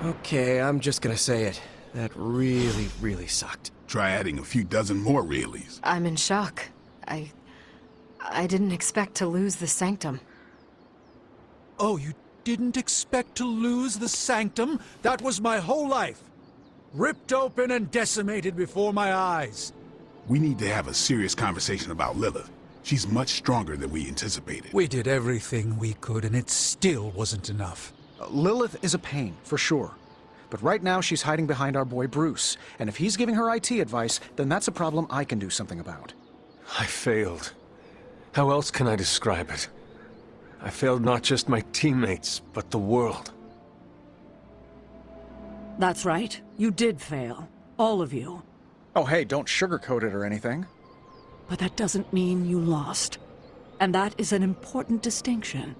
Okay, I'm just gonna say it. That really, really sucked. Try adding a few dozen more reallys. I'm in shock. I didn't expect to lose the Sanctum. Oh, you didn't expect to lose the Sanctum? That was my whole life. Ripped open and decimated before my eyes. We need to have a serious conversation about Lilith. She's much stronger than we anticipated. We did everything we could, and it still wasn't enough. Lilith is a pain, for sure. But right now she's hiding behind our boy Bruce, and if he's giving her IT advice, then that's a problem I can do something about. I failed. How else can I describe it? I failed not just my teammates, but the world. That's right. You did fail. All of you. Oh hey, don't sugarcoat it or anything. But that doesn't mean you lost. And that is an important distinction.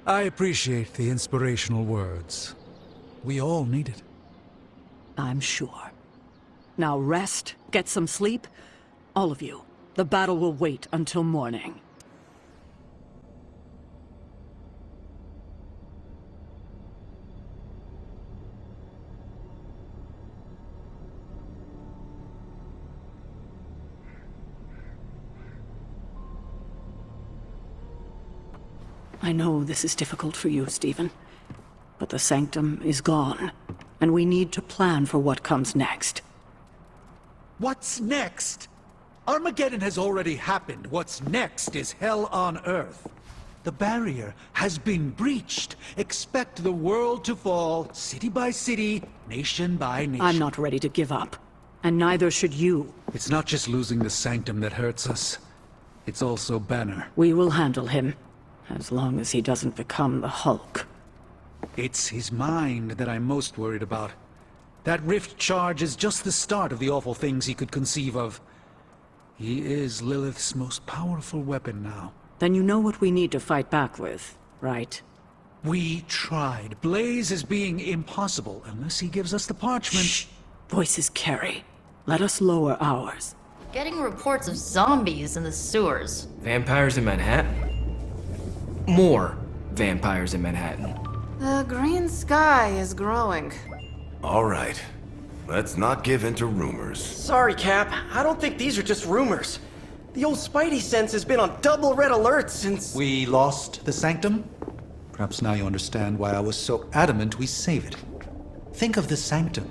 I appreciate the inspirational words. We all need it. I'm sure. Now rest, get some sleep. All of you. The battle will wait until morning. I know this is difficult for you, Stephen. But the Sanctum is gone, and we need to plan for what comes next. What's next? Armageddon has already happened. What's next is hell on Earth. The barrier has been breached. Expect the world to fall, city by city, nation by nation. I'm not ready to give up, and neither should you. It's not just losing the Sanctum that hurts us. It's also Banner. We will handle him, as long as he doesn't become the Hulk. It's his mind that I'm most worried about. That rift charge is just the start of the awful things he could conceive of. He is Lilith's most powerful weapon now. Then you know what we need to fight back with, right? We tried. Blaze is being impossible unless he gives us the parchment. Shh! Voices carry. Let us lower ours. Getting reports of zombies in the sewers. Vampires in Manhattan? More vampires in Manhattan. The green sky is growing. All right. Let's not give in to rumors. Sorry, Cap. I don't think these are just rumors. The old Spidey sense has been on double red alert since... We lost the Sanctum? Perhaps now you understand why I was so adamant we save it. Think of the Sanctum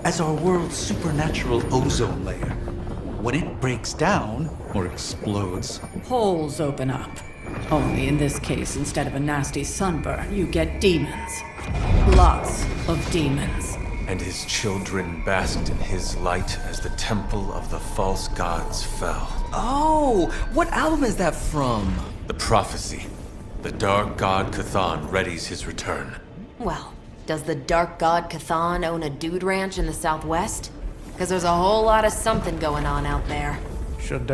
as our world's supernatural ozone layer. When it breaks down, or explodes... Holes open up. Only in this case, instead of a nasty sunburn, you get demons. Lots of demons. And his children basked in his light as the temple of the false gods fell. Oh, what album is that from? The prophecy. The dark god Cthon readies his return. Well, does the Dark God Cthon own a dude ranch in the Southwest? Because there's a whole lot of something going on out there. Should,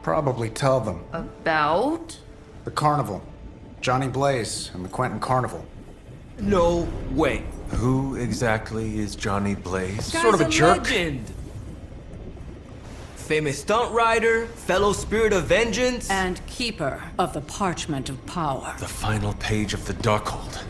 probably tell them. About? The carnival. Johnny Blaze and the Quentin Carnival. No way. Who exactly is Johnny Blaze? Sort of a jerk. Legend. Famous stunt rider, fellow spirit of vengeance. And keeper of the Parchment of Power. The final page of the Darkhold.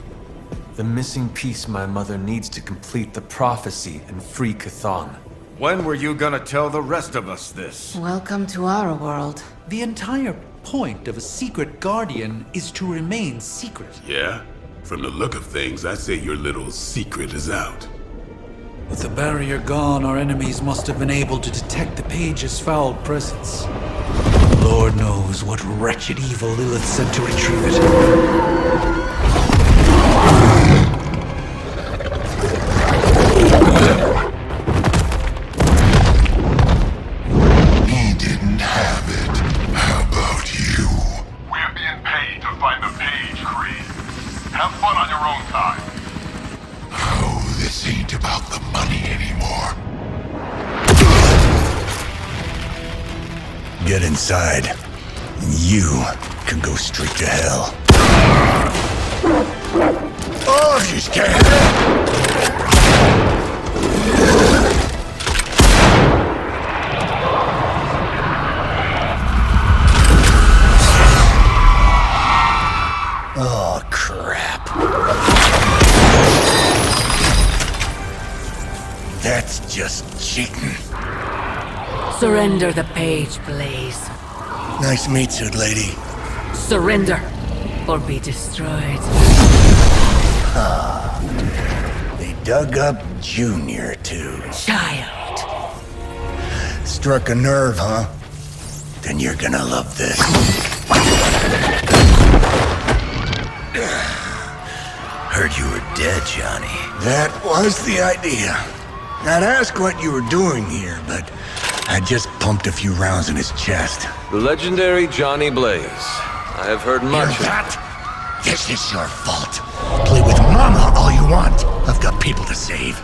The missing piece my mother needs to complete the prophecy and free Cthon. When were you gonna tell the rest of us this? Welcome to our world. The entire point of a secret guardian is to remain secret. Yeah? From the look of things, I'd say your little secret is out. With the barrier gone, our enemies must have been able to detect the page's foul presence. Lord knows what wretched evil Lilith sent to retrieve it. He didn't have it. How about you? We're being paid to find the page, Creed. Have fun on your own time. Oh, this ain't about the money anymore. Get inside. You can go straight to hell. Oh, she's scared. Oh, crap. cheating. Surrender the page, Blaze. Nice meet you, lady. Surrender, or be destroyed. They dug up Junior, too. Child. Struck a nerve, huh? Then you're gonna love this. Heard you were dead, Johnny. That was the idea. I'd ask what you were doing here, but I just pumped a few rounds in his chest. The legendary Johnny Blaze. I have heard much Hear that? This is your fault. Play with Mama all you want. I've got people to save.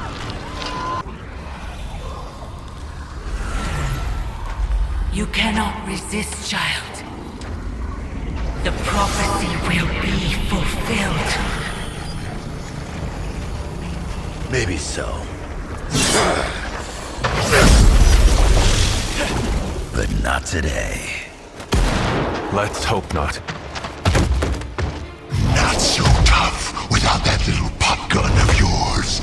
You cannot resist, child. The prophecy will be fulfilled. Maybe so. But not today. Let's hope not. Not so tough without that little pop gun of yours.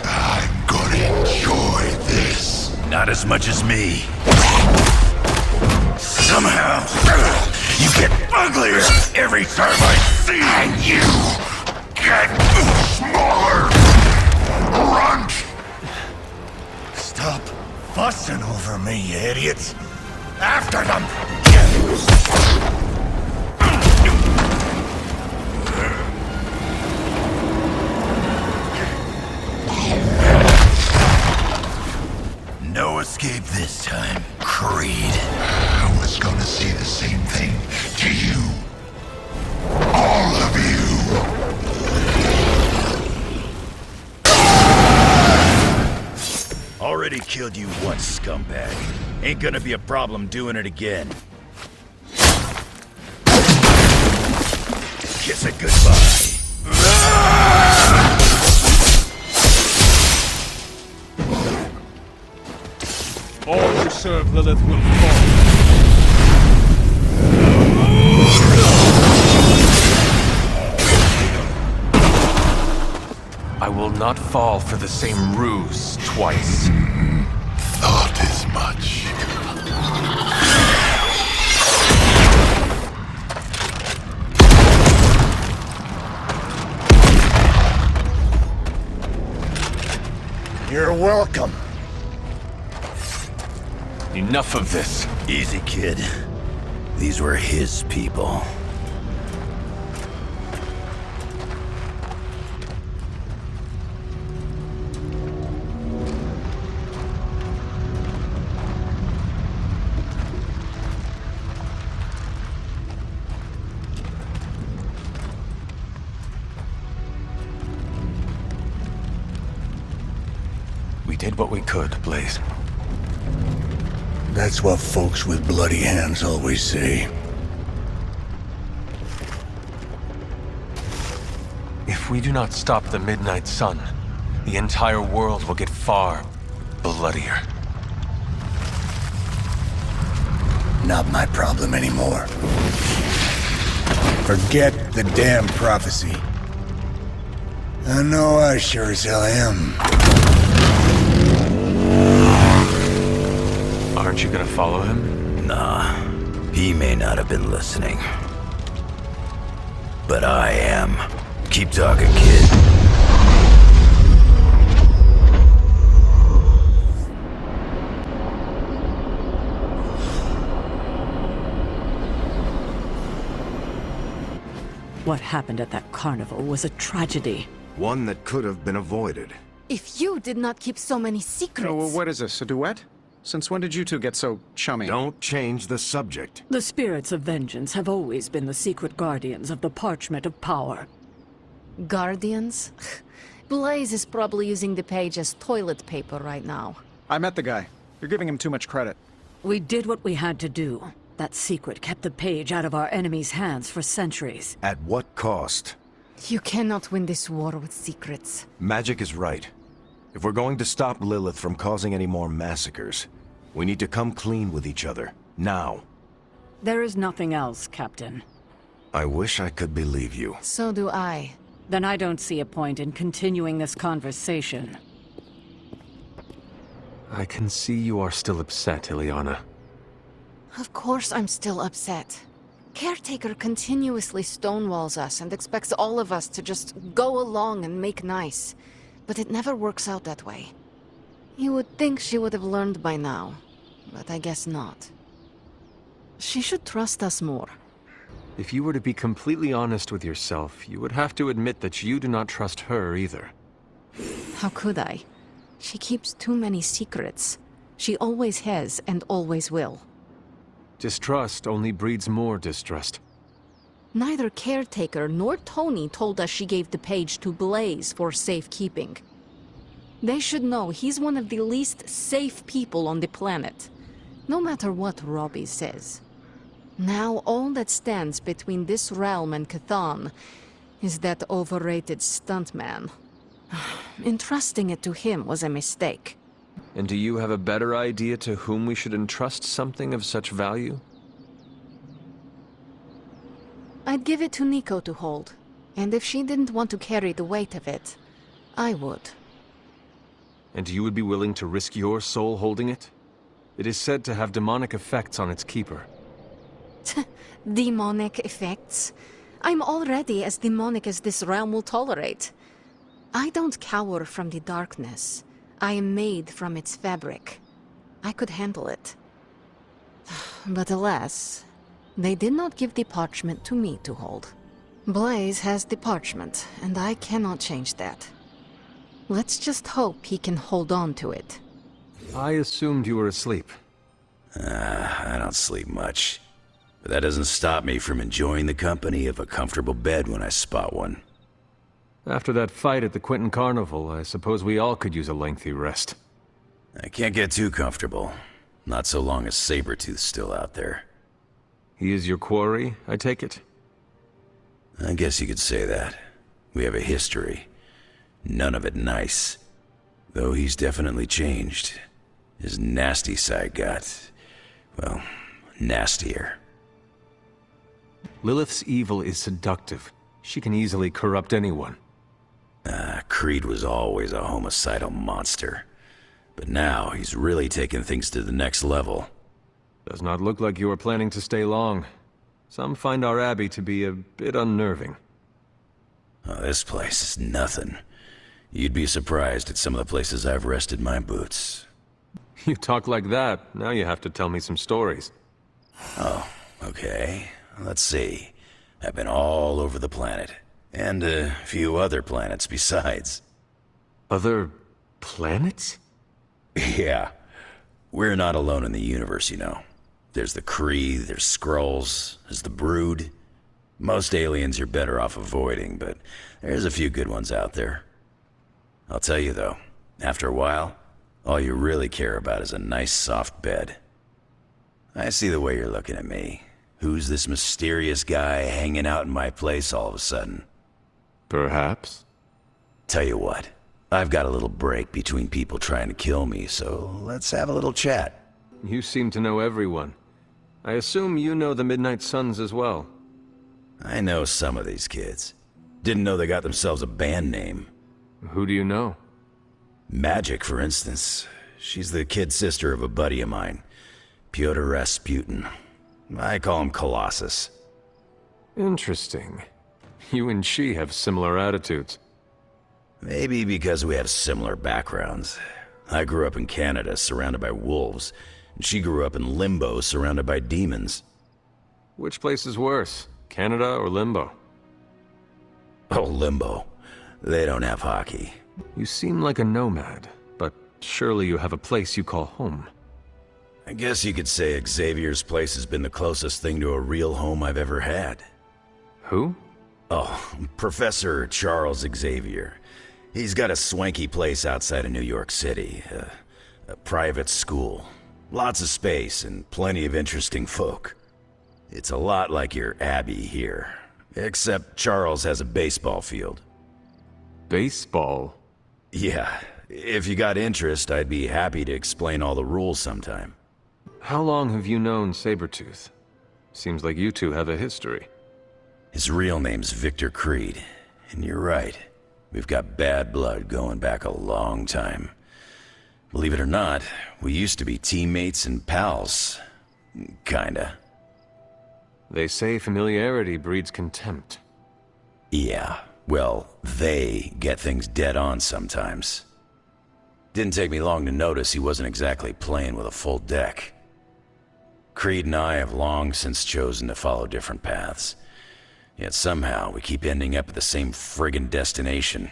I'm gonna enjoy this. Not as much as me. Somehow, you get uglier every time I see you. And you get smaller. Runt! Stop fussing over me, you idiots. After them! No escape this time, Creed. I was gonna say the same thing to you. All of you. Already killed you once, scumbag. Ain't gonna be a problem doing it again. Kiss it goodbye. All who serve Lilith will fall. I will not fall for the same ruse twice. Thought as much. You're welcome. Enough of this. Easy, kid. These were his people. We did what we could, Blaze. That's what folks with bloody hands always say. If we do not stop the Midnight Sun, the entire world will get far bloodier. Not my problem anymore. Forget the damn prophecy. I know I sure as hell am. Aren't you gonna follow him? Nah, he may not have been listening. But I am. Keep talking, kid. What happened at that carnival was a tragedy. One that could have been avoided. If you did not keep so many secrets... Oh, what is this, a duet? Since when did you two get so chummy? Don't change the subject. The spirits of vengeance have always been the secret guardians of the Parchment of Power. Guardians? Blaze is probably using the page as toilet paper right now. I met the guy. You're giving him too much credit. We did what we had to do. That secret kept the page out of our enemies' hands for centuries. At what cost? You cannot win this war with secrets. Magic is right. If we're going to stop Lilith from causing any more massacres, we need to come clean with each other. Now. There is nothing else, Captain. I wish I could believe you. So do I. Then I don't see a point in continuing this conversation. I can see you are still upset, Ileana. Of course I'm still upset. Caretaker continuously stonewalls us and expects all of us to just go along and make nice. But it never works out that way. You would think she would have learned by now, but I guess not. She should trust us more. If you were to be completely honest with yourself, you would have to admit that you do not trust her either. How could I? She keeps too many secrets. She always has and always will. Distrust only breeds more distrust. Neither Caretaker nor Tony told us she gave the page to Blaze for safekeeping. They should know he's one of the least safe people on the planet, no matter what Robbie says. Now all that stands between this realm and Cathan is that overrated stuntman. Entrusting it to him was a mistake. And do you have a better idea to whom we should entrust something of such value? I'd give it to Nico to hold, and if she didn't want to carry the weight of it, I would. And you would be willing to risk your soul holding it? It is said to have demonic effects on its keeper. Demonic effects? I'm already as demonic as this realm will tolerate. I don't cower from the darkness. I am made from its fabric. I could handle it. But alas, they did not give the parchment to me to hold. Blaze has the parchment, and I cannot change that. Let's just hope he can hold on to it. I assumed you were asleep. I don't sleep much. But that doesn't stop me from enjoying the company of a comfortable bed when I spot one. After that fight at the Quentin Carnival, I suppose we all could use a lengthy rest. I can't get too comfortable. Not so long as Sabretooth's still out there. He is your quarry, I take it? I guess you could say that. We have a history. None of it nice. Though he's definitely changed. His nasty side got, well, nastier. Lilith's evil is seductive. She can easily corrupt anyone. Creed was always a homicidal monster. But now he's really taken things to the next level. Does not look like you are planning to stay long. Some find our abbey to be a bit unnerving. Oh, this place is nothing. You'd be surprised at some of the places I've rested my boots. You talk like that, now you have to tell me some stories. Oh, okay. Let's see. I've been all over the planet. And a few other planets besides. Other planets? Yeah. We're not alone in the universe, you know. There's the Kree, there's Skrulls, there's the Brood. Most aliens you're better off avoiding, but there's a few good ones out there. I'll tell you though, after a while, all you really care about is a nice soft bed. I see the way you're looking at me. Who's this mysterious guy hanging out in my place all of a sudden? Perhaps. Tell you what, I've got a little break between people trying to kill me, so let's have a little chat. You seem to know everyone. I assume you know the Midnight Suns as well. I know some of these kids. Didn't know they got themselves a band name. Who do you know? Magic, for instance. She's the kid sister of a buddy of mine, Pyotr Rasputin. I call him Colossus. Interesting. You and she have similar attitudes. Maybe because we have similar backgrounds. I grew up in Canada, surrounded by wolves, and she grew up in Limbo, surrounded by demons. Which place is worse, Canada or Limbo? Oh, Limbo. They don't have hockey. You seem like a nomad, but surely you have a place you call home. I guess you could say Xavier's place has been the closest thing to a real home I've ever had. Who? Oh, Professor Charles Xavier. He's got a swanky place outside of New York City. A private school. Lots of space and plenty of interesting folk. It's a lot like your Abbey here. Except Charles has a baseball field. Baseball? Yeah. If you got interest, I'd be happy to explain all the rules sometime. How long have you known Sabretooth? Seems like you two have a history. His real name's Victor Creed. And you're right. We've got bad blood going back a long time. Believe it or not, we used to be teammates and pals. Kinda. They say familiarity breeds contempt. Yeah, well, they get things dead on sometimes. Didn't take me long to notice he wasn't exactly playing with a full deck. Creed and I have long since chosen to follow different paths. Yet somehow we keep ending up at the same friggin' destination.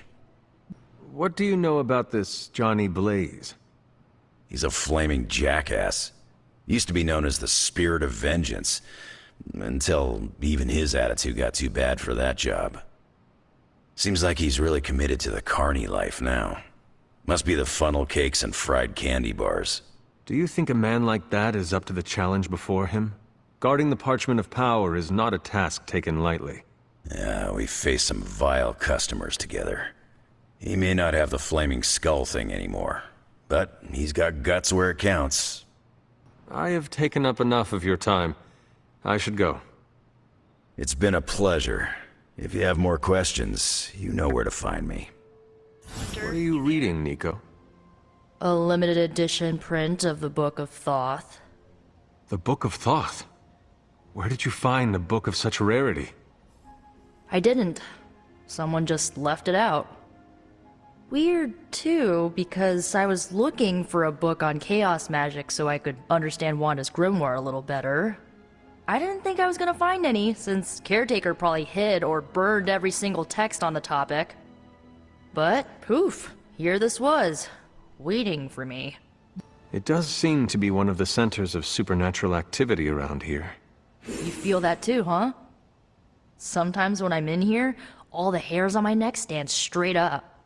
What do you know about this Johnny Blaze? He's a flaming jackass. Used to be known as the Spirit of Vengeance, until even his attitude got too bad for that job. Seems like he's really committed to the carny life now. Must be the funnel cakes and fried candy bars. Do you think a man like that is up to the challenge before him? Guarding the Parchment of Power is not a task taken lightly. Yeah, we faced some vile customers together. He may not have the flaming skull thing anymore, but he's got guts where it counts. I have taken up enough of your time. I should go. It's been a pleasure. If you have more questions, you know where to find me. What are you reading, Nico? A limited edition print of the Book of Thoth. The Book of Thoth? Where did you find a book of such rarity? I didn't. Someone just left it out. Weird, too, because I was looking for a book on chaos magic so I could understand Wanda's grimoire a little better. I didn't think I was gonna find any, since Caretaker probably hid or burned every single text on the topic. But, poof, here this was, waiting for me. It does seem to be one of the centers of supernatural activity around here. You feel that too, huh? Sometimes when I'm in here, all the hairs on my neck stand straight up.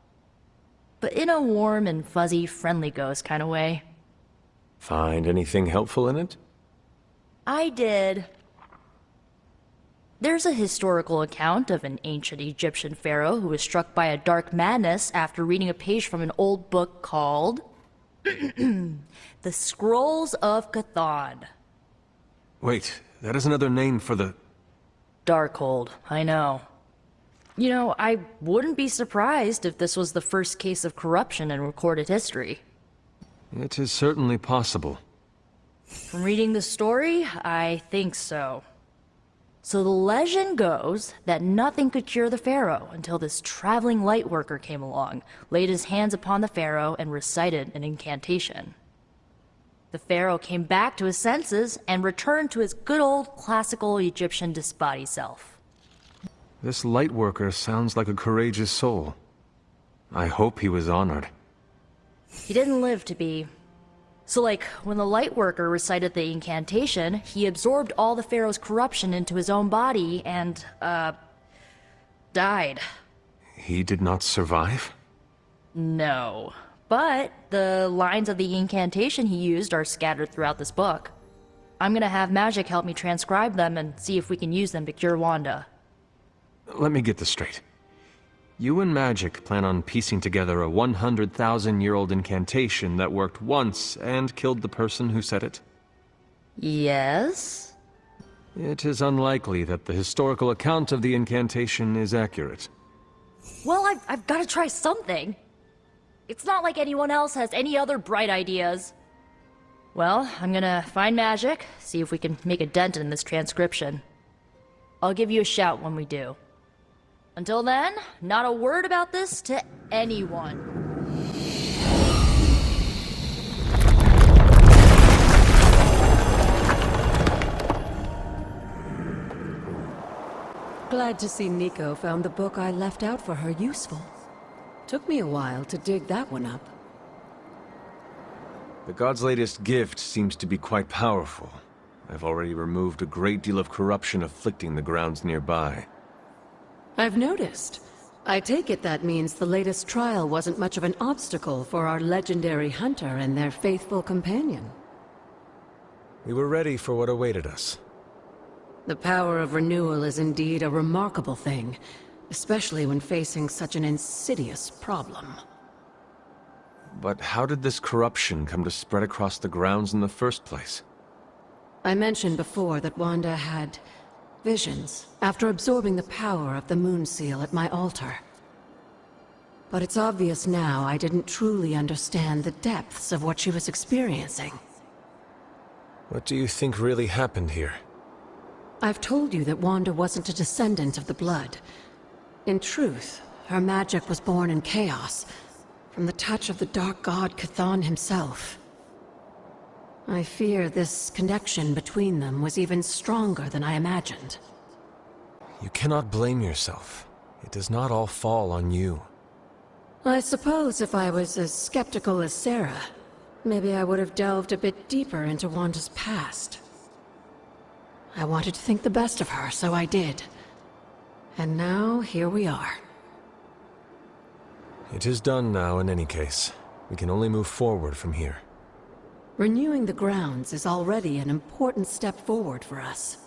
But in a warm and fuzzy, friendly ghost kind of way. Find anything helpful in it? I did. There's a historical account of an ancient Egyptian pharaoh who was struck by a dark madness after reading a page from an old book called The Scrolls of Chthon. Wait, that is another name for the... Darkhold, I know. You know, I wouldn't be surprised if this was the first case of corruption in recorded history. It is certainly possible. From reading the story, I think so. So the legend goes that nothing could cure the pharaoh until this traveling lightworker came along, laid his hands upon the pharaoh, and recited an incantation. The pharaoh came back to his senses and returned to his good old classical Egyptian disembodied self. This lightworker sounds like a courageous soul. I hope he was honored. He didn't live to be. So like, when the lightworker recited the incantation, he absorbed all the pharaoh's corruption into his own body and, died. He did not survive? No. But the lines of the incantation he used are scattered throughout this book. I'm gonna have Magic help me transcribe them and see if we can use them to cure Wanda. Let me get this straight. You and Magic plan on piecing together a 100,000-year-old incantation that worked once and killed the person who said it? Yes? It is unlikely that the historical account of the incantation is accurate. Well, I've gotta try something. It's not like anyone else has any other bright ideas. Well, I'm gonna find Magic, see if we can make a dent in this transcription. I'll give you a shout when we do. Until then, not a word about this to anyone. Glad to see Nico found the book I left out for her useful. Took me a while to dig that one up. The god's latest gift seems to be quite powerful. I've already removed a great deal of corruption afflicting the grounds nearby. I've noticed. I take it that means the latest trial wasn't much of an obstacle for our legendary hunter and their faithful companion. We were ready for what awaited us. The power of renewal is indeed a remarkable thing, especially when facing such an insidious problem. But how did this corruption come to spread across the grounds in the first place? I mentioned before that Wanda had Visions, after absorbing the power of the Moon Seal at my altar. But it's obvious now I didn't truly understand the depths of what she was experiencing. What do you think really happened here? I've told you that Wanda wasn't a descendant of the Blood. In truth, her magic was born in chaos, from the touch of the Dark God Chthon himself. I fear this connection between them was even stronger than I imagined. You cannot blame yourself. It does not all fall on you. I suppose if I was as skeptical as Sarah, maybe I would have delved a bit deeper into Wanda's past. I wanted to think the best of her, so I did. And now, here we are. It is done now in any case. We can only move forward from here. Renewing the grounds is already an important step forward for us.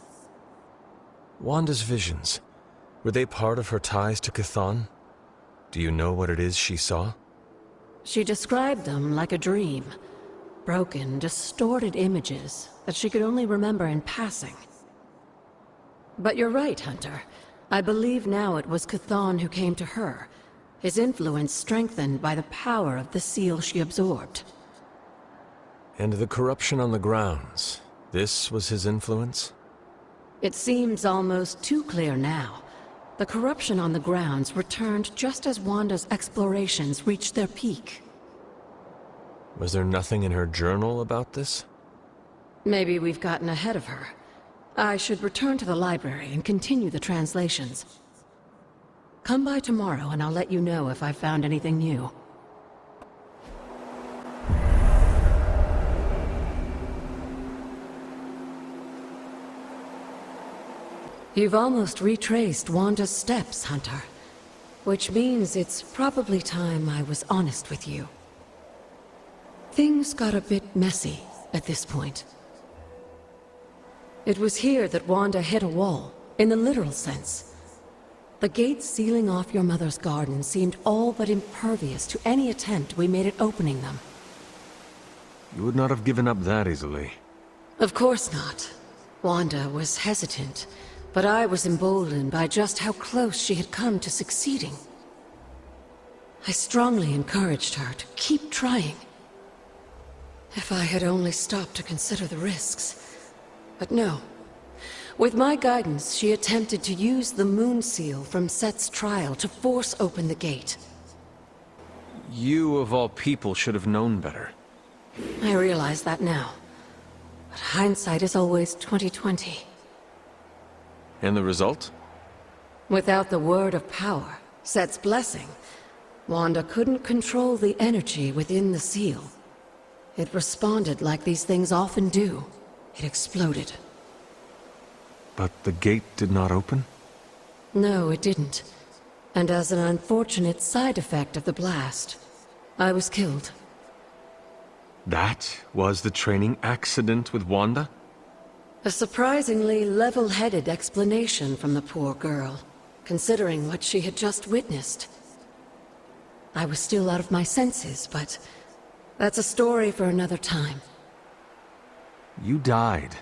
Wanda's visions, were they part of her ties to Chthon? Do you know what it is she saw? She described them like a dream. Broken, distorted images that she could only remember in passing. But you're right, Hunter. I believe now it was Chthon who came to her, his influence strengthened by the power of the seal she absorbed. And the corruption on the grounds, this was his influence? It seems almost too clear now. The corruption on the grounds returned just as Wanda's explorations reached their peak. Was there nothing in her journal about this? Maybe we've gotten ahead of her. I should return to the library and continue the translations. Come by tomorrow and I'll let you know if I've found anything new. You've almost retraced Wanda's steps, Hunter. Which means it's probably time I was honest with you. Things got a bit messy at this point. It was here that Wanda hit a wall, in the literal sense. The gates sealing off your mother's garden seemed all but impervious to any attempt we made at opening them. You would not have given up that easily. Of course not. Wanda was hesitant, but I was emboldened by just how close she had come to succeeding. I strongly encouraged her to keep trying. If I had only stopped to consider the risks. But no. With my guidance, she attempted to use the Moon Seal from Set's trial to force open the gate. You, of all people, should have known better. I realize that now. But hindsight is always 20/20. And the result? Without the word of power, Set's blessing, Wanda couldn't control the energy within the seal. It responded like these things often do. It exploded. But the gate did not open? No, it didn't. And as an unfortunate side effect of the blast, I was killed. That was the training accident with Wanda? A surprisingly level-headed explanation from the poor girl, considering what she had just witnessed. I was still out of my senses, but that's a story for another time. You died.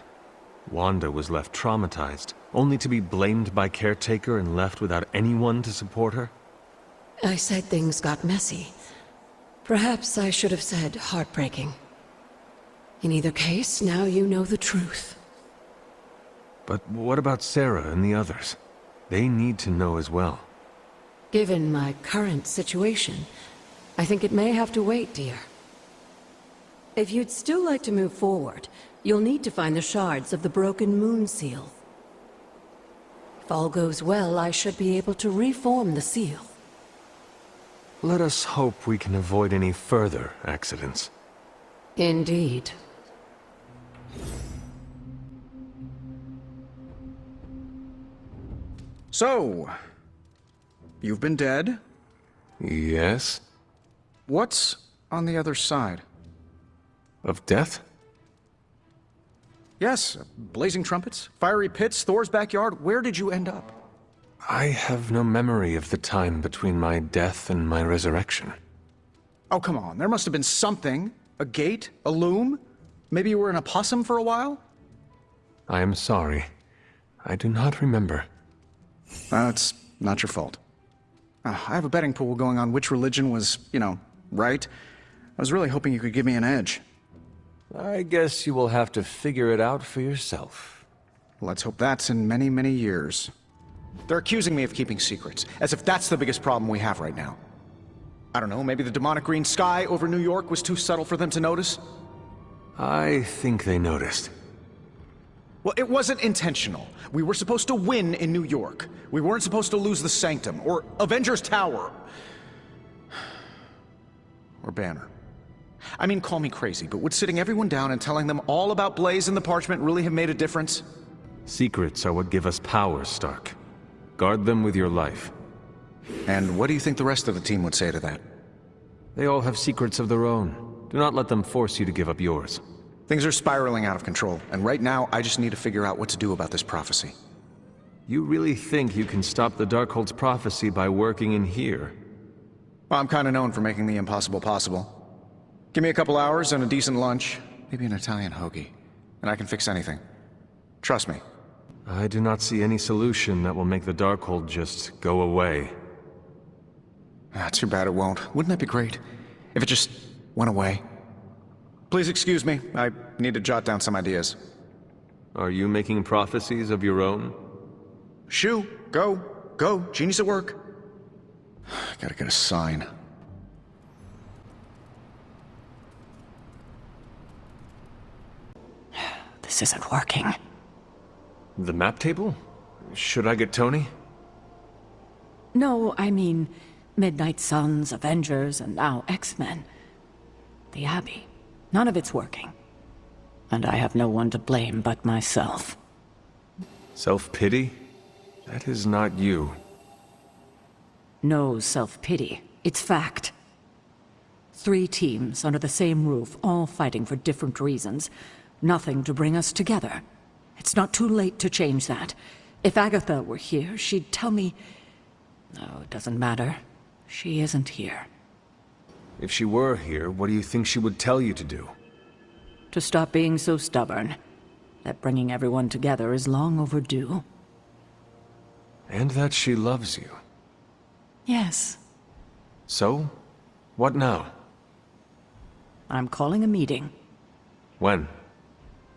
Wanda was left traumatized, only to be blamed by Caretaker and left without anyone to support her? I said things got messy. Perhaps I should have said heartbreaking. In either case, now you know the truth. But what about Sarah and the others? They need to know as well. Given my current situation, I think it may have to wait, dear. If you'd still like to move forward, you'll need to find the shards of the broken Moon Seal. If all goes well, I should be able to reform the seal. Let us hope we can avoid any further accidents. Indeed. So, you've been dead? Yes. What's on the other side? Of death? Yes, blazing trumpets, fiery pits, Thor's backyard. Where did you end up? I have no memory of the time between my death and my resurrection. Oh, come on. There must have been something. A gate? A loom? Maybe you were in a possum for a while? I am sorry. I do not remember. It's not your fault. I have a betting pool going on which religion was, right. I was really hoping you could give me an edge. I guess you will have to figure it out for yourself. Let's hope that's in many, many years. They're accusing me of keeping secrets, as if that's the biggest problem we have right now. I don't know, maybe the demonic green sky over New York was too subtle for them to notice? I think they noticed. Well, it wasn't intentional. We were supposed to win in New York. We weren't supposed to lose the Sanctum, or Avengers Tower. Or Banner. I mean, call me crazy, but would sitting everyone down and telling them all about Blaze and the Parchment really have made a difference? Secrets are what give us power, Stark. Guard them with your life. And what do you think the rest of the team would say to that? They all have secrets of their own. Do not let them force you to give up yours. Things are spiraling out of control, and right now I just need to figure out what to do about this prophecy. You really think you can stop the Darkhold's prophecy by working in here? Well, I'm kind of known for making the impossible possible. Give me a couple hours and a decent lunch, maybe an Italian hoagie, and I can fix anything. Trust me. I do not see any solution that will make the Darkhold just go away. Too bad it won't. Wouldn't that be great? If it just went away. Please excuse me. I need to jot down some ideas. Are you making prophecies of your own? Shoo, go. Genius at work. Gotta get a sign. This isn't working. The map table? Should I get Tony? No, I mean Midnight Suns, Avengers, and now X-Men. The Abbey. None of it's working. And I have no one to blame but myself. Self-pity? That is not you. No self-pity. It's fact. 3 teams under the same roof, all fighting for different reasons. Nothing to bring us together. It's not too late to change that. If Agatha were here, she'd tell me... No, it doesn't matter. She isn't here. If she were here, what do you think she would tell you to do? To stop being so stubborn. That bringing everyone together is long overdue. And that she loves you. Yes. So? What now? I'm calling a meeting. When?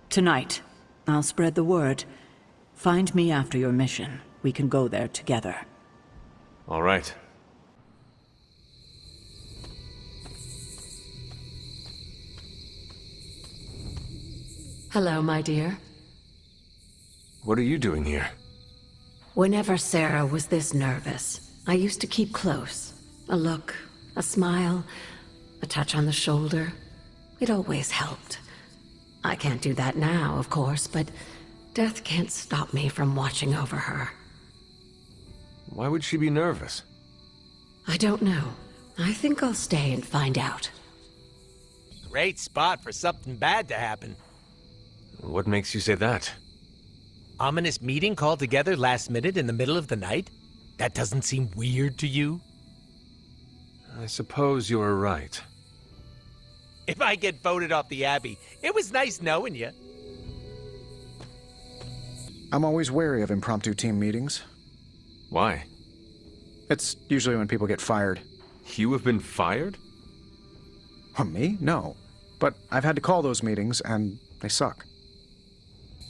Tonight. I'll spread the word. Find me after your mission. We can go there together. All right. Hello, my dear. What are you doing here? Whenever Sarah was this nervous, I used to keep close. A look, a smile, a touch on the shoulder. It always helped. I can't do that now, of course, but death can't stop me from watching over her. Why would she be nervous? I don't know. I think I'll stay and find out. Great spot for something bad to happen. What makes you say that? Ominous meeting called together last minute in the middle of the night? That doesn't seem weird to you? I suppose you're right. If I get voted off the Abbey, it was nice knowing you. I'm always wary of impromptu team meetings. Why? It's usually when people get fired. You have been fired? Me? No. But I've had to call those meetings, and they suck.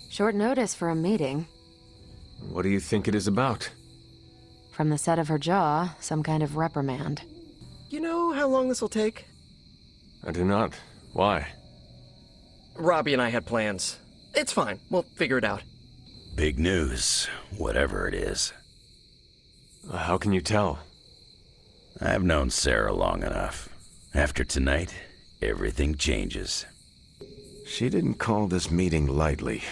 Short notice for a meeting. What do you think it is about? From the set of her jaw, some kind of reprimand. You know how long this will take? I do not. Why? Robbie and I had plans. It's fine. We'll figure it out. Big news, whatever it is. How can you tell? I've known Sarah long enough. After tonight, everything changes. She didn't call this meeting lightly.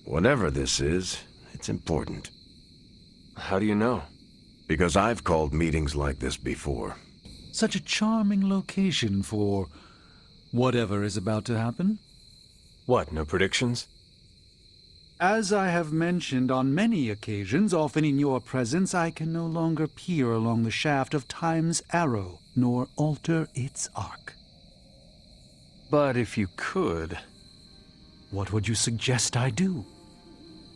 Whatever this is, it's important. How do you know? Because I've called meetings like this before. Such a charming location for whatever is about to happen. What, no predictions? As I have mentioned on many occasions, often in your presence, I can no longer peer along the shaft of time's arrow, nor alter its arc. But if you could... What would you suggest I do?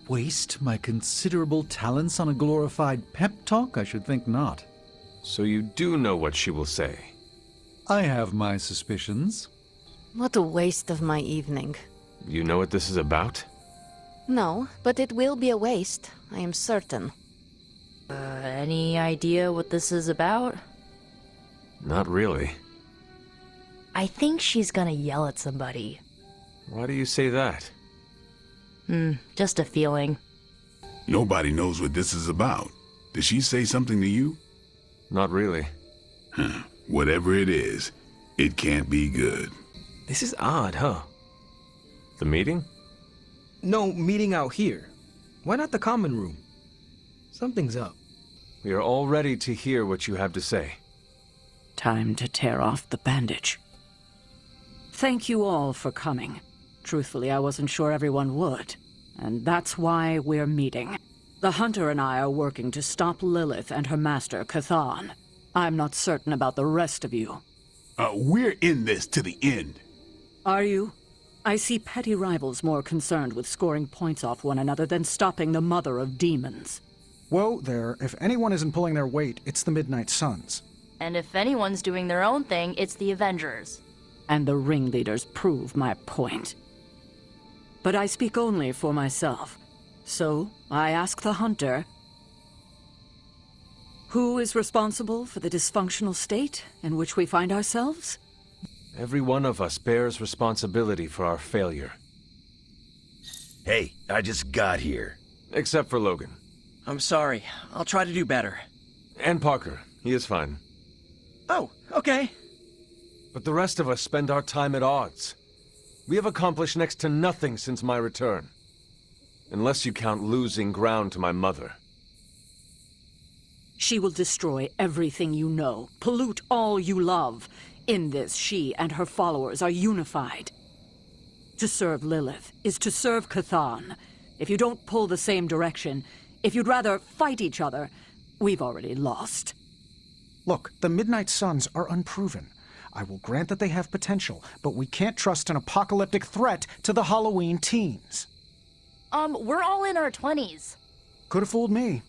waste my considerable talents on a glorified pep talk? I should think not. So you do know what she will say? I have my suspicions. What a waste of my evening. You know what this is about? No, but it will be a waste, I am certain. Any idea what this is about? Not really. I think she's gonna yell at somebody. Why do you say that? Just a feeling. Nobody knows what this is about. Did she say something to you? Not really. Whatever it is, it can't be good. This is odd, huh? The meeting? No, meeting out here. Why not the common room? Something's up. We are all ready to hear what you have to say. Time to tear off the bandage. Thank you all for coming. Truthfully, I wasn't sure everyone would. And that's why we're meeting. The Hunter and I are working to stop Lilith and her master, Chthon. I'm not certain about the rest of you. We're in this to the end. Are you? I see petty rivals more concerned with scoring points off one another than stopping the mother of demons. Whoa there, if anyone isn't pulling their weight, it's the Midnight Suns. And if anyone's doing their own thing, it's the Avengers. And the ringleaders prove my point. But I speak only for myself. So, I ask the Hunter, who is responsible for the dysfunctional state in which we find ourselves? Every one of us bears responsibility for our failure. Hey, I just got here. Except for Logan. I'm sorry. I'll try to do better. And Parker. He is fine. Oh, okay. But the rest of us spend our time at odds. We have accomplished next to nothing since my return. Unless you count losing ground to my mother. She will destroy everything you know, pollute all you love. In this, she and her followers are unified. To serve Lilith is to serve Chthon. If you don't pull the same direction, if you'd rather fight each other, we've already lost. Look, the Midnight Suns are unproven. I will grant that they have potential, but we can't trust an apocalyptic threat to the Halloween teens. We're all in our 20s. Could have fooled me.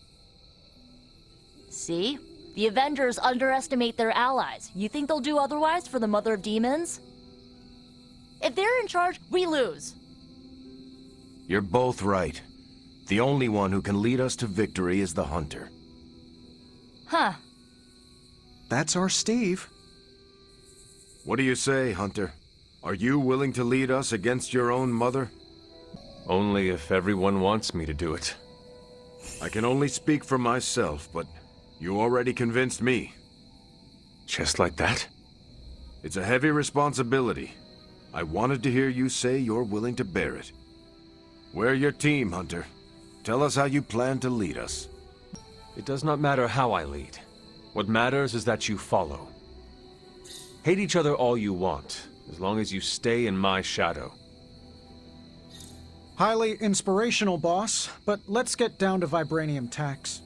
See? The Avengers underestimate their allies. You think they'll do otherwise for the Mother of Demons? If they're in charge, we lose. You're both right. The only one who can lead us to victory is the Hunter. Huh. That's our Steve. What do you say, Hunter? Are you willing to lead us against your own mother? Only if everyone wants me to do it. I can only speak for myself, but you already convinced me. Just like that? It's a heavy responsibility. I wanted to hear you say you're willing to bear it. We're your team, Hunter. Tell us how you plan to lead us. It does not matter how I lead. What matters is that you follow. Hate each other all you want, as long as you stay in my shadow. Highly inspirational, boss, but let's get down to vibranium tax.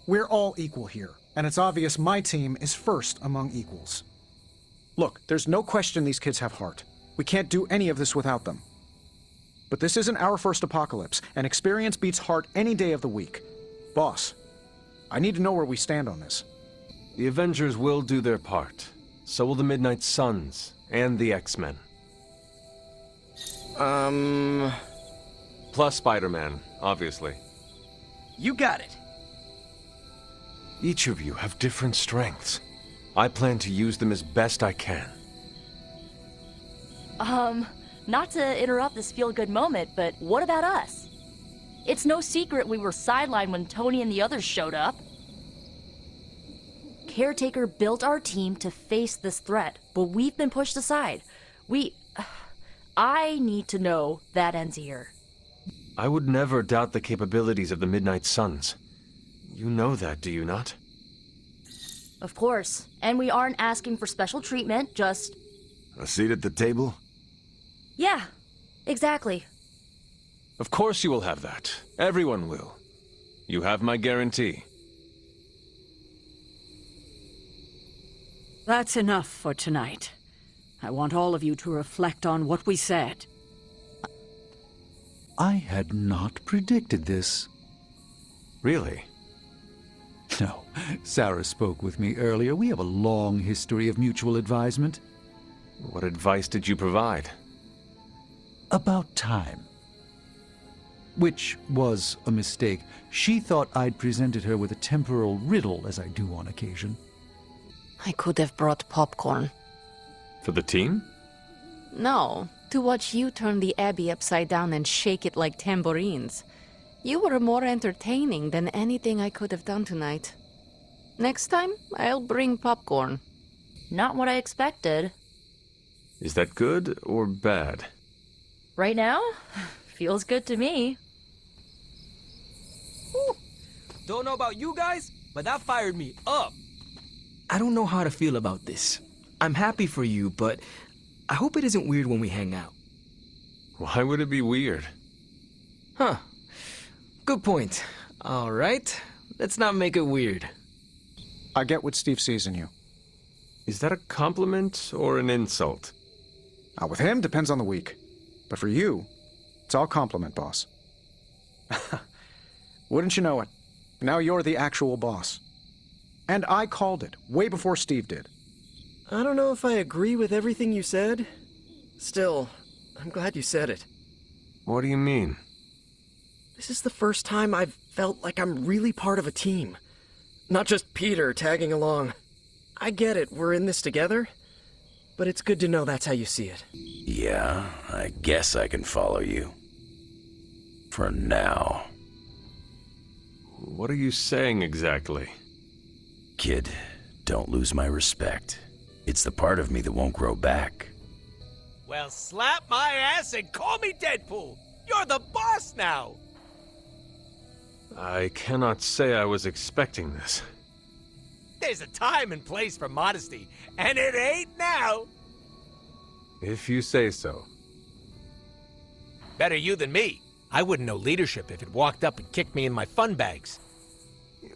We're all equal here, and it's obvious my team is first among equals. Look, there's no question these kids have heart. We can't do any of this without them. But this isn't our first apocalypse, and experience beats heart any day of the week. Boss, I need to know where we stand on this. The Avengers will do their part. So will the Midnight Suns, and the X-Men. Plus Spider-Man, obviously. You got it. Each of you have different strengths. I plan to use them as best I can. Not to interrupt this feel-good moment, but what about us? It's no secret we were sidelined when Tony and the others showed up. Caretaker built our team to face this threat, but we've been pushed aside. I need to know that ends here. I would never doubt the capabilities of the Midnight Suns. You know that, do you not? Of course. And we aren't asking for special treatment, just... A seat at the table? Yeah, exactly. Of course you will have that. Everyone will. You have my guarantee. That's enough for tonight. I want all of you to reflect on what we said. I had not predicted this. Really? No. Sarah spoke with me earlier. We have a long history of mutual advisement. What advice did you provide? About time. Which was a mistake. She thought I'd presented her with a temporal riddle, as I do on occasion. I could have brought popcorn. For the team? No, to watch you turn the Abbey upside down and shake it like tambourines. You were more entertaining than anything I could have done tonight. Next time, I'll bring popcorn. Not what I expected. Is that good or bad? Right now? Feels good to me. Don't know about you guys, but that fired me up. I don't know how to feel about this. I'm happy for you, but I hope it isn't weird when we hang out. Why would it be weird? Huh. Good point. All right. Let's not make it weird. I get what Steve sees in you. Is that a compliment or an insult? With him, depends on the week. But for you, it's all compliment, boss. Wouldn't you know it? Now you're the actual boss. And I called it, way before Steve did. I don't know if I agree with everything you said. Still, I'm glad you said it. What do you mean? This is the first time I've felt like I'm really part of a team. Not just Peter tagging along. I get it, we're in this together. But it's good to know that's how you see it. Yeah, I guess I can follow you. For now. What are you saying exactly? Kid, don't lose my respect. It's the part of me that won't grow back. Well, slap my ass and call me Deadpool. You're the boss now. I cannot say I was expecting this. There's a time and place for modesty, and it ain't now. If you say so. Better you than me. I wouldn't know leadership if it walked up and kicked me in my fun bags.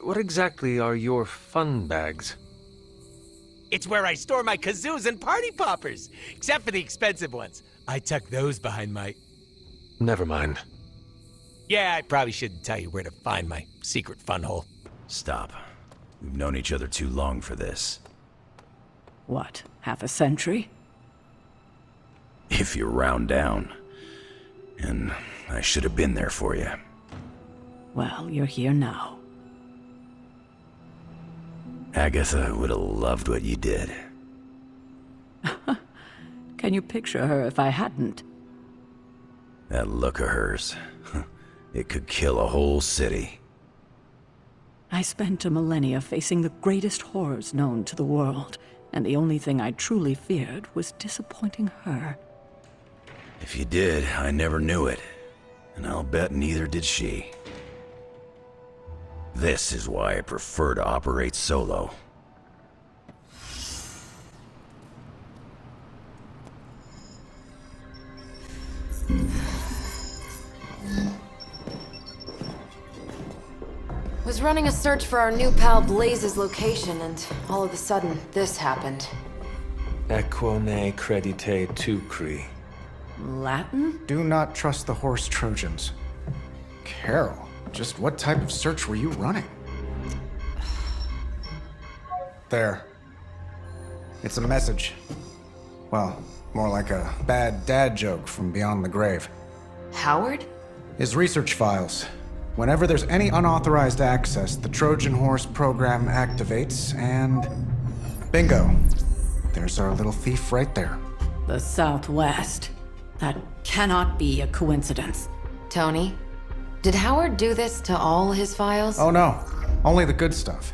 What exactly are your fun bags? It's where I store my kazoos and party poppers, except for the expensive ones. I tuck those behind my... Never mind. Yeah, I probably shouldn't tell you where to find my secret fun hole. Stop. We've known each other too long for this. What, half a century? If you round down. And I should have been there for you. Well, you're here now. Agatha would have loved what you did. Can you picture her if I hadn't? That look of hers. It could kill a whole city. I spent a millennia facing the greatest horrors known to the world, and the only thing I truly feared was disappointing her. If you did, I never knew it. And I'll bet neither did she. This is why I prefer to operate solo. Was running a search for our new pal Blaze's location, and all of a sudden, this happened. Equone credite tucri. Latin? Do not trust the horse Trojans. Carol, just what type of search were you running? There. It's a message. Well, more like a bad dad joke from beyond the grave. Howard? His research files. Whenever there's any unauthorized access, the Trojan Horse program activates, and... bingo. There's our little thief right there. The Southwest. That cannot be a coincidence. Tony, did Howard do this to all his files? Oh no, only the good stuff.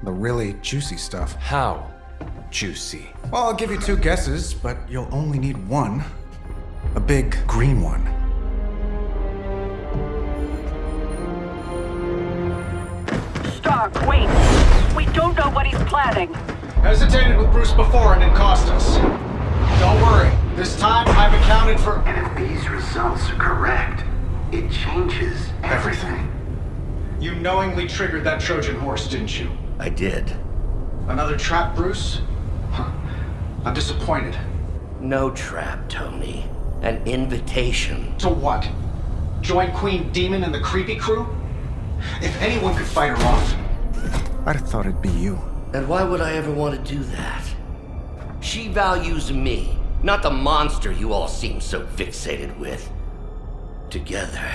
The really juicy stuff. How juicy? Well, I'll give you two guesses, but you'll only need one. A big green one. Stark, wait! We don't know what he's planning. Hesitated with Bruce before and it cost us. Don't worry, this time I've accounted for... And if these results are correct, it changes everything. You knowingly triggered that Trojan horse, didn't you? I did. Another trap, Bruce? Huh. I'm disappointed. No trap, Tony. An invitation. To what? Join Queen Demon and the Creepy Crew? If anyone could fight her off, I'd have thought it'd be you. And why would I ever want to do that? She values me, not the monster you all seem so fixated with. Together,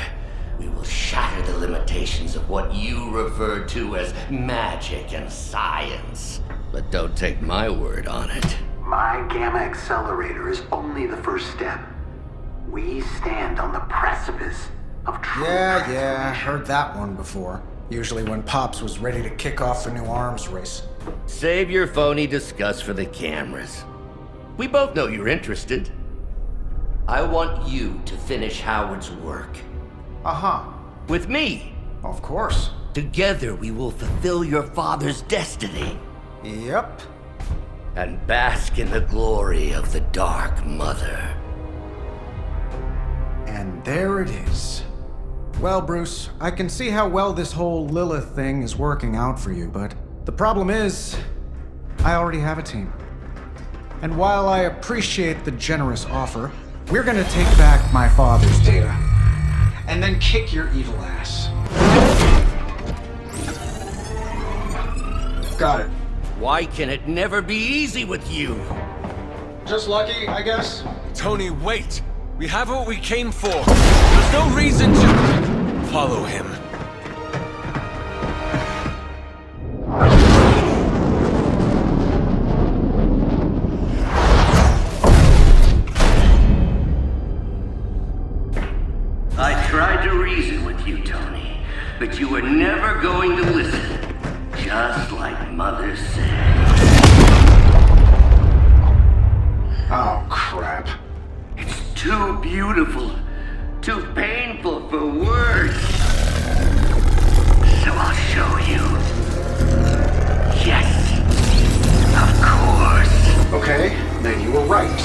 we will shatter the limitations of what you refer to as magic and science. But don't take my word on it. My Gamma Accelerator is only the first step. We stand on the precipice of true Yeah, heard that one before. Usually when Pops was ready to kick off a new arms race. Save your phony disgust for the cameras. We both know you're interested. I want you to finish Howard's work. Uh-huh. With me. Of course. Together we will fulfill your father's destiny. Yep. And bask in the glory of the Dark Mother. And there it is. Well, Bruce, I can see how well this whole Lilith thing is working out for you, but the problem is, I already have a team. And while I appreciate the generous offer, we're gonna take back my father's data, and then kick your evil ass. Got it. Why can it never be easy with you? Just lucky, I guess? Tony, wait! We have what we came for. There's no reason to follow him. I tried to reason with you, Tony, but you were never going to listen. Just like Mother said. Oh, crap. It's too beautiful, too painful for words. So I'll show you. Yes, of course. Okay, then you were right.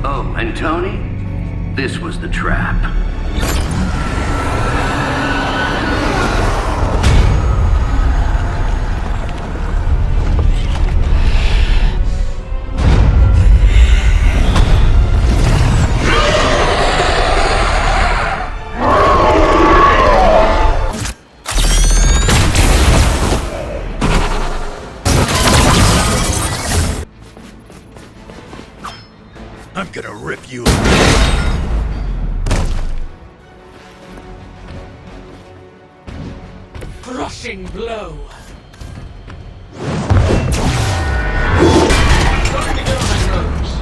Oh, and Tony, this was the trap. I'm gonna rip you Crushing blow. Starting to get on my nerves.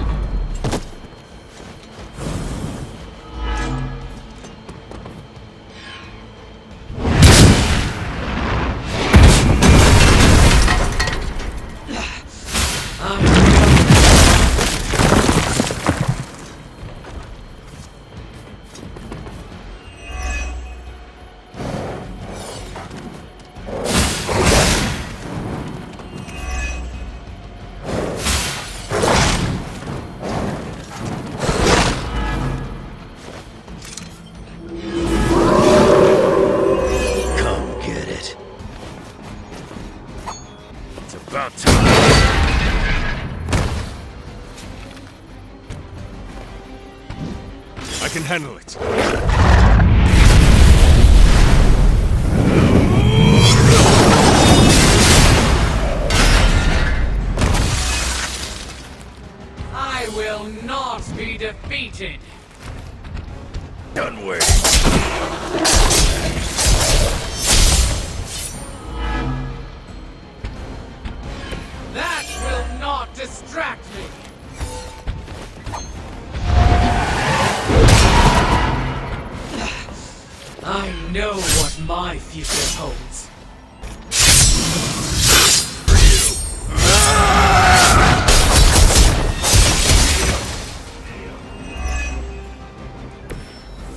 About time. I can handle it. I will not be defeated. Done waiting. That will not distract me. I know what my future holds.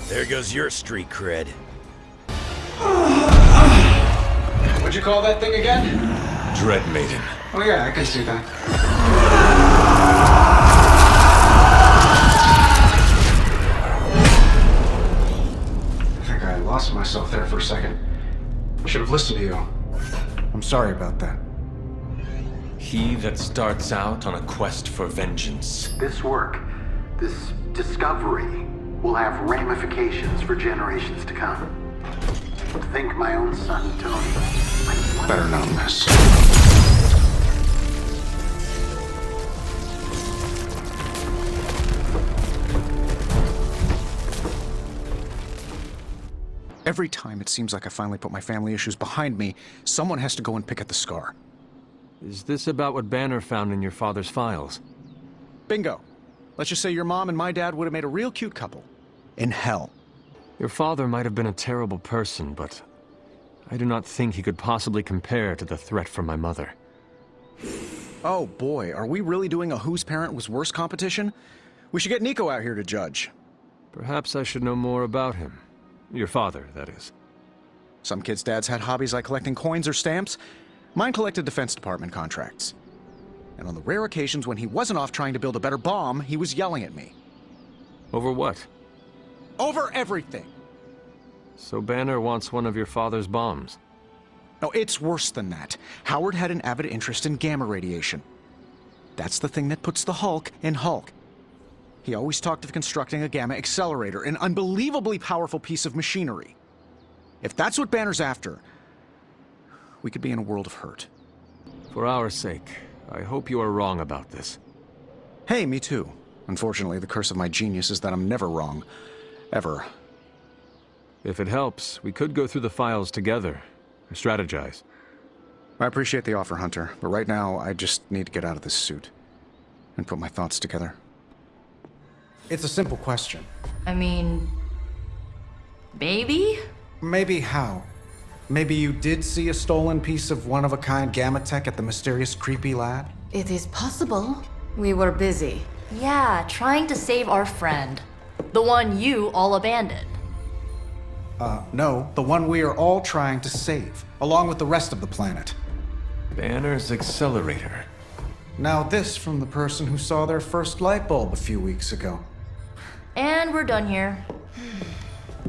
There goes your street cred. What'd you call that thing again? Dread Maiden. Oh yeah, I can see that. I think I lost myself there for a second. I should have listened to you. I'm sorry about that. He that starts out on a quest for vengeance. This work, this discovery, will have ramifications for generations to come. Think my own son, Tony. Better not miss. Every time it seems like I finally put my family issues behind me, someone has to go and pick at the scar. Is this about what Banner found in your father's files? Bingo. Let's just say your mom and my dad would have made a real cute couple. In hell. Your father might have been a terrible person, but I do not think he could possibly compare to the threat from my mother. Oh boy, are we really doing a whose parent was worse competition? We should get Nico out here to judge. Perhaps I should know more about him. Your father, that is. Some kids' dads had hobbies like collecting coins or stamps. Mine collected Defense Department contracts. And on the rare occasions when he wasn't off trying to build a better bomb, he was yelling at me. Over what? Over everything! So Banner wants one of your father's bombs? No, it's worse than that. Howard had an avid interest in gamma radiation. That's the thing that puts the Hulk in Hulk. He always talked of constructing a gamma accelerator, an unbelievably powerful piece of machinery. If that's what Banner's after, we could be in a world of hurt. For our sake, I hope you are wrong about this. Hey, me too. Unfortunately, the curse of my genius is that I'm never wrong. Ever. If it helps, we could go through the files together. Strategize. I appreciate the offer, Hunter, but right now, I just need to get out of this suit and put my thoughts together. It's a simple question. I mean, maybe? Maybe how? Maybe you did see a stolen piece of one-of-a-kind gamma tech at the mysterious creepy lad? It is possible. We were busy. Yeah, trying to save our friend. The one you all abandoned. No, the one we are all trying to save, along with the rest of the planet. Banner's accelerator. Now this from the person who saw their first light bulb a few weeks ago. And we're done here.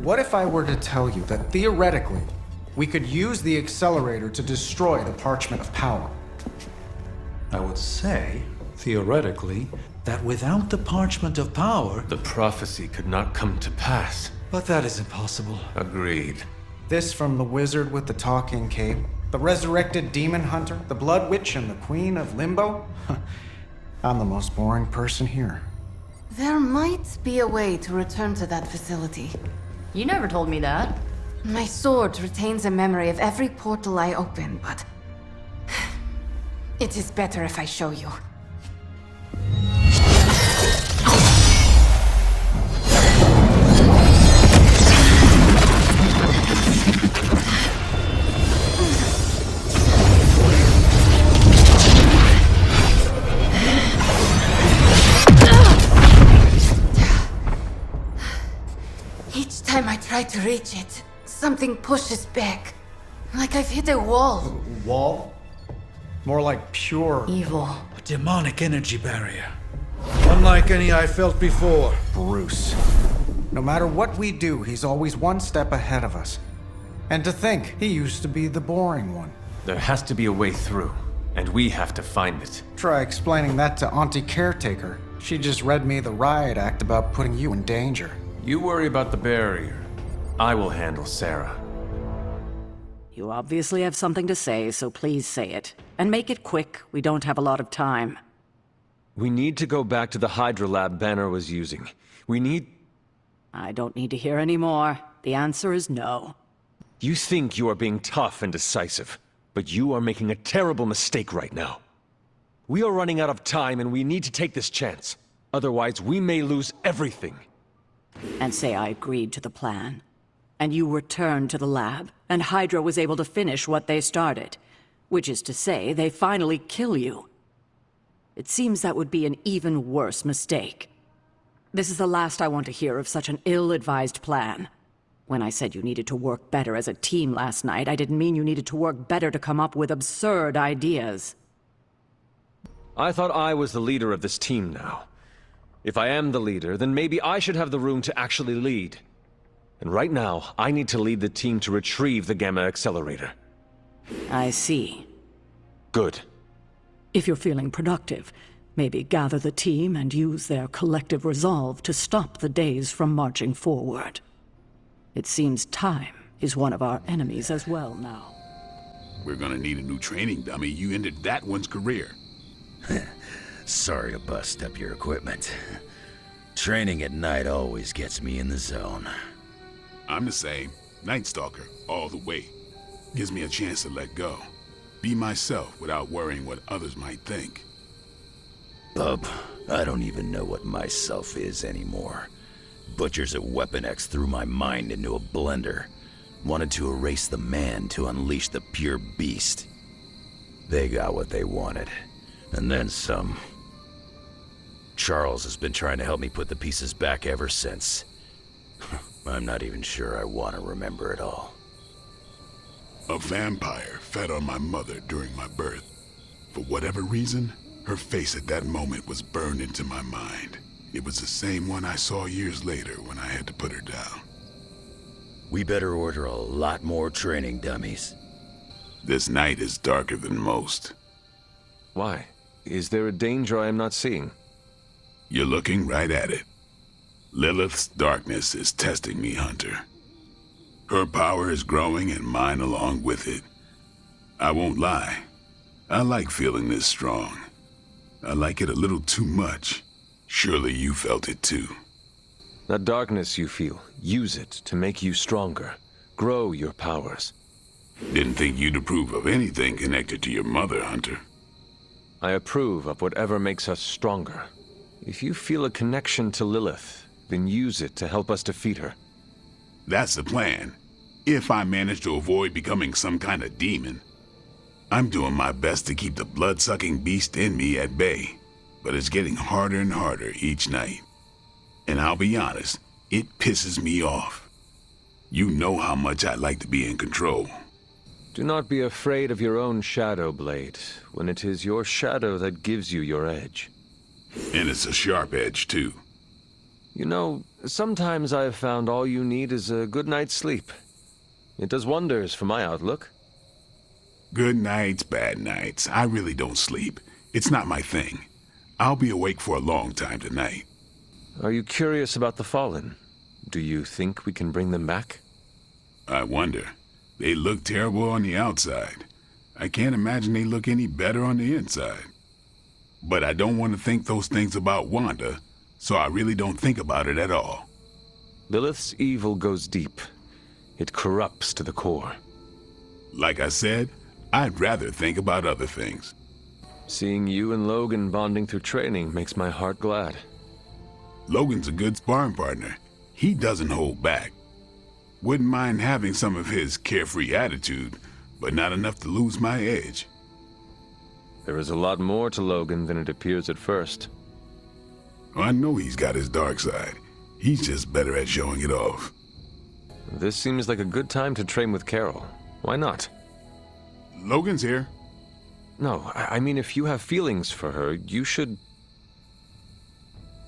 What if I were to tell you that theoretically, we could use the accelerator to destroy the Parchment of Power? I would say, theoretically, that without the Parchment of Power... The prophecy could not come to pass. But that is impossible. Agreed. This from the wizard with the talking cape, the resurrected demon hunter, the blood witch, and the queen of limbo? I'm the most boring person here. There might be a way to return to that facility. You never told me that. My sword retains a memory of every portal I open, but... it is better if I show you. Each time I try to reach it, something pushes back. Like I've hit a wall. Wall? More like pure... evil. A demonic energy barrier. Unlike any I felt before. Bruce. No matter what we do, he's always one step ahead of us. And to think, he used to be the boring one. There has to be a way through, and we have to find it. Try explaining that to Auntie Caretaker. She just read me the riot act about putting you in danger. You worry about the barrier. I will handle Sarah. You obviously have something to say, so please say it. And make it quick. We don't have a lot of time. We need to go back to the Hydra lab Banner was using. We need... I don't need to hear any more. The answer is no. You think you are being tough and decisive, but you are making a terrible mistake right now. We are running out of time and we need to take this chance. Otherwise, we may lose everything. And say I agreed to the plan. And you returned to the lab, and Hydra was able to finish what they started. Which is to say, they finally kill you. It seems that would be an even worse mistake. This is the last I want to hear of such an ill-advised plan. When I said you needed to work better as a team last night, I didn't mean you needed to work better to come up with absurd ideas. I thought I was the leader of this team now. If I am the leader, then maybe I should have the room to actually lead. And right now, I need to lead the team to retrieve the Gamma Accelerator. I see. Good. If you're feeling productive, maybe gather the team and use their collective resolve to stop the days from marching forward. It seems time is one of our enemies as well now. We're gonna need a new training dummy. You ended that one's career. Sorry to bust up your equipment. Training at night always gets me in the zone. I'm the same. Night Stalker, all the way. Gives me a chance to let go. Be myself without worrying what others might think. Bub, I don't even know what myself is anymore. Butchers at Weapon X threw my mind into a blender. Wanted to erase the man to unleash the pure beast. They got what they wanted. And then some. Charles has been trying to help me put the pieces back ever since. I'm not even sure I want to remember it all. A vampire fed on my mother during my birth. For whatever reason, her face at that moment was burned into my mind. It was the same one I saw years later when I had to put her down. We better order a lot more training dummies. This night is darker than most. Why? Is there a danger I am not seeing? You're looking right at it. Lilith's darkness is testing me, Hunter. Her power is growing and mine along with it. I won't lie. I like feeling this strong. I like it a little too much. Surely you felt it too. That darkness you feel, use it to make you stronger. Grow your powers. Didn't think you'd approve of anything connected to your mother, Hunter. I approve of whatever makes us stronger. If you feel a connection to Lilith, then use it to help us defeat her. That's the plan. If I manage to avoid becoming some kind of demon. I'm doing my best to keep the blood-sucking beast in me at bay, but it's getting harder and harder each night. And I'll be honest, it pisses me off. You know how much I like to be in control. Do not be afraid of your own shadow, Blade, when it is your shadow that gives you your edge. And it's a sharp edge, too. You know, sometimes I have found all you need is a good night's sleep. It does wonders for my outlook. Good nights, bad nights. I really don't sleep. It's not my thing. I'll be awake for a long time tonight. Are you curious about the Fallen? Do you think we can bring them back? I wonder. They look terrible on the outside. I can't imagine they look any better on the inside. But I don't want to think those things about Wanda, so I really don't think about it at all. Lilith's evil goes deep. It corrupts to the core. Like I said, I'd rather think about other things. Seeing you and Logan bonding through training makes my heart glad. Logan's a good sparring partner. He doesn't hold back. Wouldn't mind having some of his carefree attitude, but not enough to lose my edge. There is a lot more to Logan than it appears at first. I know he's got his dark side. He's just better at showing it off. This seems like a good time to train with Carol. Why not? Logan's here. No, I mean if you have feelings for her, you should...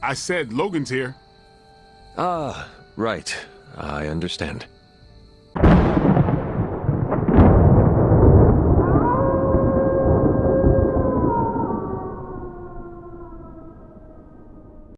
I said Logan's here. Ah, right. I understand.